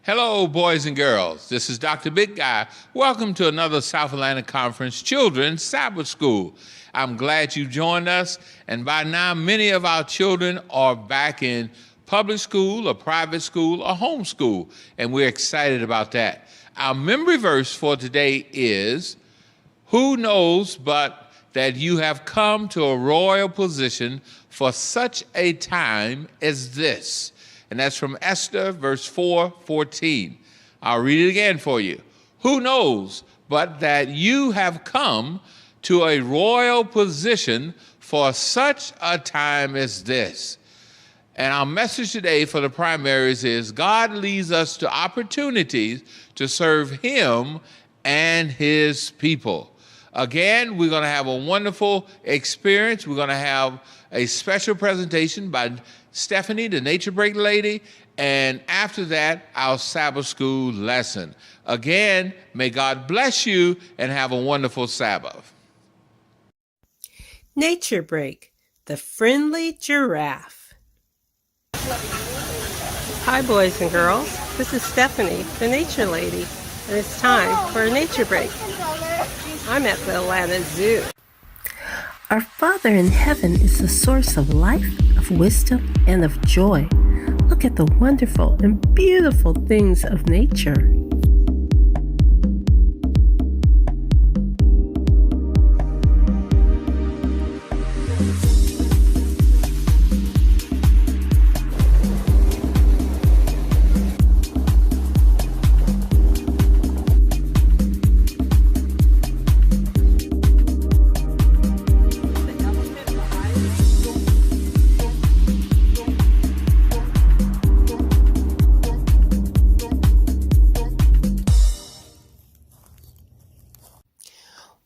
Hello, boys and girls. This is Dr. Big Guy. Welcome to another South Atlantic Conference Children's Sabbath School. I'm glad you joined us, and by now many of our children are back in public school or private school or homeschool, and we're excited about that. Our memory verse for today is, "Who knows but that you have come to a royal position for such a time as this?" And that's from Esther, verse 4:14. I'll read it again for you. "Who knows but that you have come to a royal position for such a time as this?" And our message today for the primaries is God leads us to opportunities to serve Him and His people. Again, we're going to have a wonderful experience. We're going to have a special presentation by Stephanie, the Nature Break lady, and after that, our Sabbath school lesson. Again, may God bless you and have a wonderful Sabbath. Nature Break, the friendly giraffe. Hi, boys and girls. This is Stephanie, the Nature Lady, and it's time for a Nature Break. I'm at the Atlanta Zoo. Our Father in heaven is the source of life, of wisdom, and of joy. Look at the wonderful and beautiful things of nature.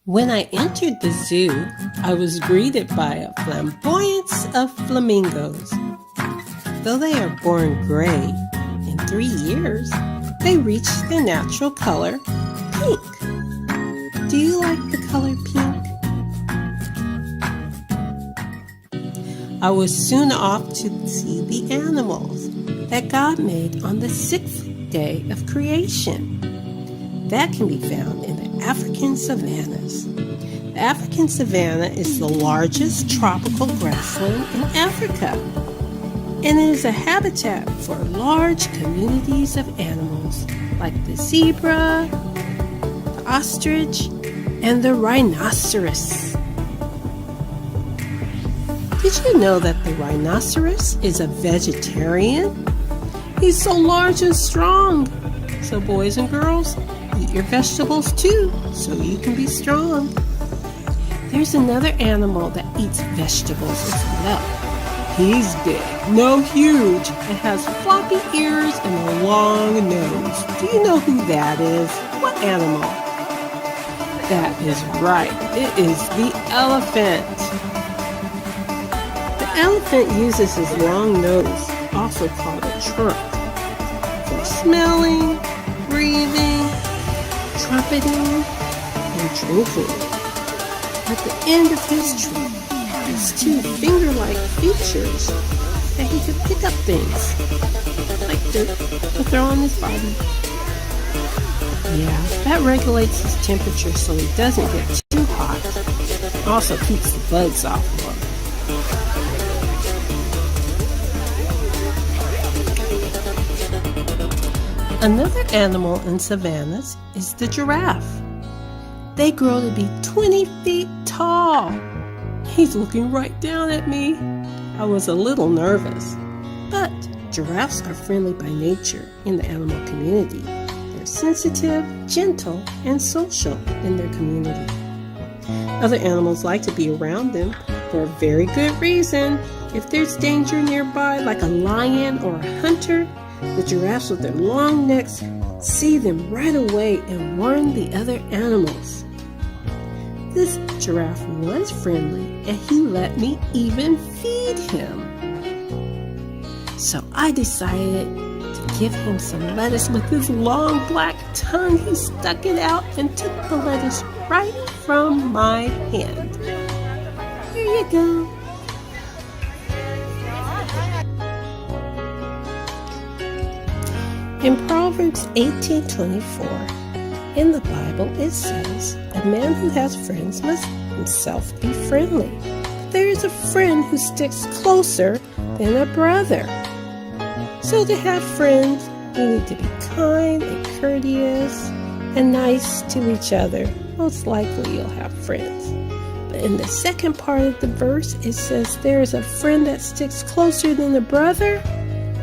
When I entered the zoo, I was greeted by a flamboyance of flamingos. Though they are born gray, in 3 years, they reach their natural color, pink. Do you like the color pink? I was soon off to see the animals that God made on the 6th day of creation. That can be found in the African savannas. The African savanna is the largest tropical grassland in Africa, and it is a habitat for large communities of animals like the zebra, the ostrich, and the rhinoceros. Did you know that the rhinoceros is a vegetarian? He's so large and strong. So boys and girls, eat your vegetables too, so you can be strong. There's another animal that eats vegetables as well. He's big, no huge, and has floppy ears and a long nose. Do you know who that is? What animal? That is right, it is the elephant. The elephant uses his long nose, also called a trunk, for smelling, breathing, trumpeting, and drinking. At the end of his trunk is 2 finger-like features that he can pick up things, like dirt, to throw on his body. Yeah, that regulates his temperature so he doesn't get too hot. Also keeps the bugs off of him. Another animal in savannas is the giraffe. They grow to be 20 feet tall. He's looking right down at me. I was a little nervous, but giraffes are friendly by nature in the animal community. They're sensitive, gentle, and social in their community. Other animals like to be around them for a very good reason. If there's danger nearby, like a lion or a hunter, the giraffes with their long necks see them right away and warn the other animals. This giraffe was friendly, and he let me even feed him. So I decided to give him some lettuce with his long black tongue. He stuck it out and took the lettuce right from my hand. Here you go. In Proverbs 18:24, in the Bible it says, "A man who has friends must himself be friendly. There is a friend who sticks closer than a brother." So to have friends, you need to be kind and courteous and nice to each other. Most likely you'll have friends. But in the second part of the verse, it says there is a friend that sticks closer than a brother.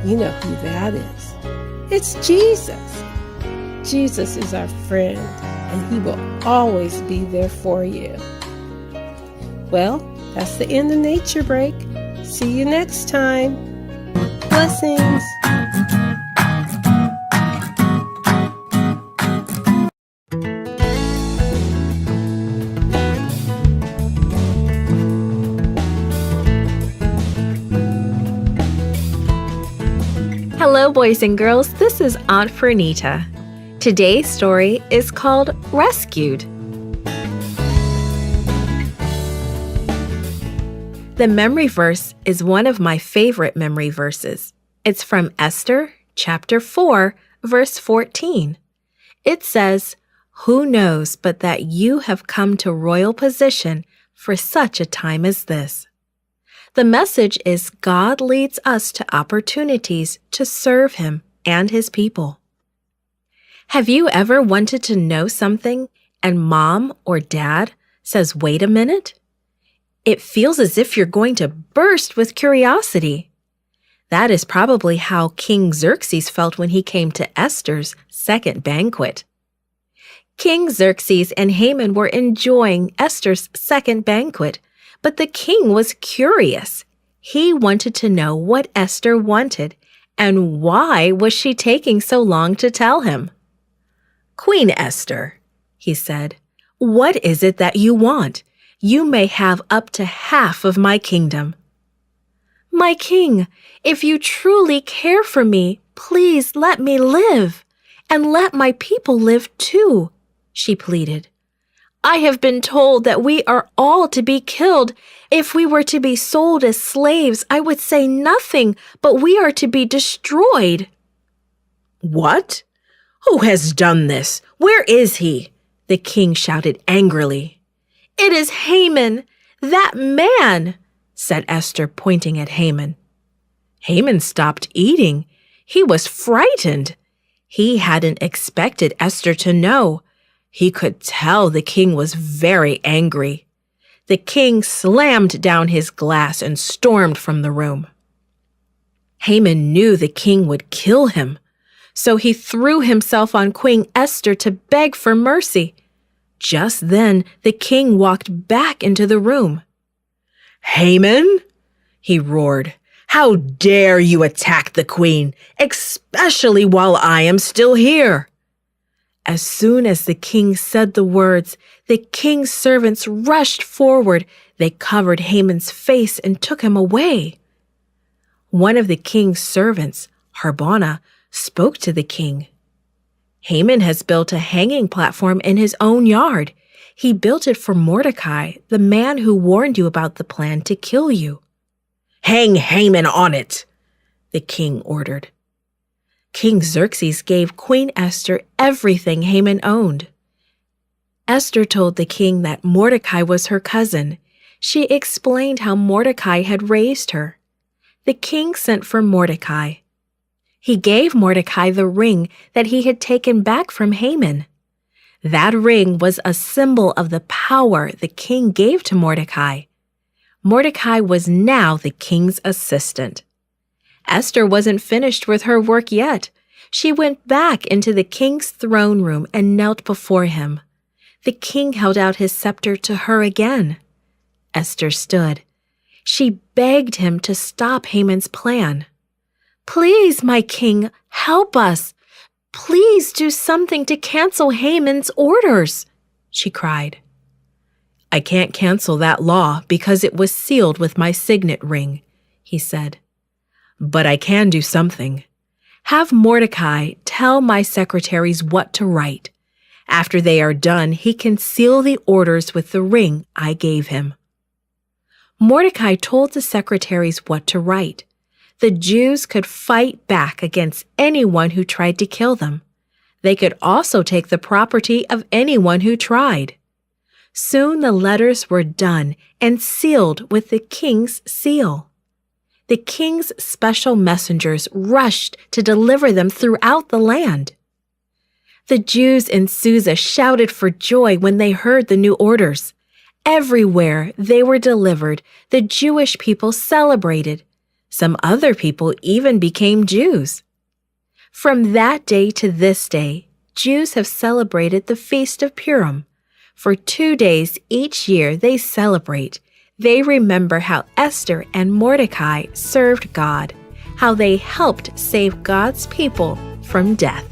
You know who that is. It's Jesus. Jesus is our friend, and he will always be there for you. Well, that's the end of Nature Break. See you next time. Blessings. Hello, boys and girls. This is Aunt Fernita. Today's story is called Rescued. The memory verse is one of my favorite memory verses. It's from Esther, chapter 4, verse 14. It says, "Who knows but that you have come to royal position for such a time as this?" The message is God leads us to opportunities to serve Him and His people. Have you ever wanted to know something and Mom or Dad says, "Wait a minute"? It feels as if you're going to burst with curiosity. That is probably how King Xerxes felt when he came to Esther's second banquet. King Xerxes and Haman were enjoying Esther's second banquet, but the king was curious. He wanted to know what Esther wanted and why was she taking so long to tell him. "Queen Esther," he said, "what is it that you want? You may have up to half of my kingdom." "My king, if you truly care for me, please let me live, and let my people live too," she pleaded. "I have been told that we are all to be killed. If we were to be sold as slaves, I would say nothing, but we are to be destroyed." "What? Who has done this? Where is he?" the king shouted angrily. "It is Haman, that man," said Esther, pointing at Haman. Haman stopped eating. He was frightened. He hadn't expected Esther to know. He could tell the king was very angry. The king slammed down his glass and stormed from the room. Haman knew the king would kill him, so he threw himself on Queen Esther to beg for mercy. Just then, the king walked back into the room. "Haman," he roared, "how dare you attack the queen, especially while I am still here?" As soon as the king said the words, the king's servants rushed forward. They covered Haman's face and took him away. One of the king's servants, Harbona, spoke to the king. "Haman has built a hanging platform in his own yard. He built it for Mordecai, the man who warned you about the plan to kill you." "Hang Haman on it," the king ordered. King Xerxes gave Queen Esther everything Haman owned. Esther told the king that Mordecai was her cousin. She explained how Mordecai had raised her. The king sent for Mordecai. He gave Mordecai the ring that he had taken back from Haman. That ring was a symbol of the power the king gave to Mordecai. Mordecai was now the king's assistant. Esther wasn't finished with her work yet. She went back into the king's throne room and knelt before him. The king held out his scepter to her again. Esther stood. She begged him to stop Haman's plan. "Please, my king, help us. Please do something to cancel Haman's orders," she cried. "I can't cancel that law because it was sealed with my signet ring," he said. "But I can do something. Have Mordecai tell my secretaries what to write. After they are done, he can seal the orders with the ring I gave him." Mordecai told the secretaries what to write. The Jews could fight back against anyone who tried to kill them. They could also take the property of anyone who tried. Soon the letters were done and sealed with the king's seal. The king's special messengers rushed to deliver them throughout the land. The Jews in Susa shouted for joy when they heard the new orders. Everywhere they were delivered, the Jewish people celebrated. Some other people even became Jews. From that day to this day, Jews have celebrated the Feast of Purim. For 2 days each year they celebrate. They remember how Esther and Mordecai served God, how they helped save God's people from death.